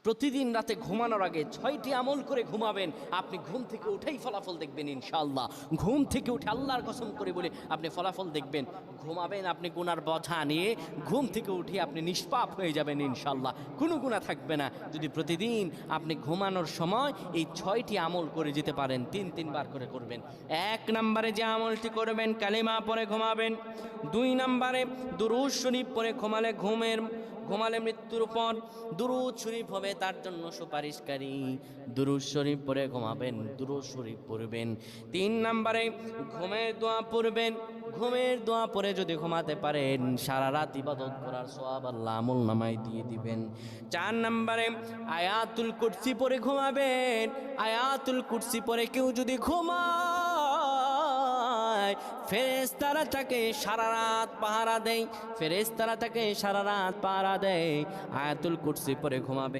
প্রতিদিন রাতে ঘুমানোর আগে 6টি আমল করে ঘুমাবেন। আপনি ঘুম থেকে উঠেই ফলাফল দেখবেন ইনশাআল্লাহ। ঘুম থেকে উঠে আল্লাহর কসম করে বলে আপনি ফলাফল দেখবেন। ঘুমাবেন আপনি গুনার বোঝা নিয়ে, ঘুম থেকে উঠে আপনি নিষ্পাপ হয়ে যাবেন ইনশাআল্লাহ, কোনো গুনাহ থাকবে না। যদি প্রতিদিন আপনি ঘুমানোর সময় এই 6টি আমল করে যেতে পারেন, 3বার করে করবেন। 1 নম্বরে যে আমলটি করবেন, কালিমা পড়ে ঘুমাবেন। 2 নম্বরে দুরূদ শরীফ পড়ে ঘুমালে মৃত্যুর পর দুরূদ শরীফ হবে তার জন্য সুপারিশকারী। দুরূদ শরীফ পড়ে ঘুমাবেন, দুরূদ শরীফ পড়বেন। 3 নম্বরে ঘুমের দোয়া পড়বেন। ঘুমের দোয়া পড়ে যদি ঘুমাতে পারেন, সারা রাত ইবাদত করার সওয়াব আল্লাহ আমলনামায় দিয়ে দিবেন। 4 নম্বরে আয়াতুল কুরসি পড়ে ঘুমাবেন। আয়াতুল কুরসি পড়ে কেউ যদি ঘুমায়, ফেরেশতারা তাকে সারা রাত পাহারা দেয়। ফেরেশতারা তাকে সারা রাত পাহারা দেয়। আয়াতুল কুরসি পড়ে ঘুমাবে।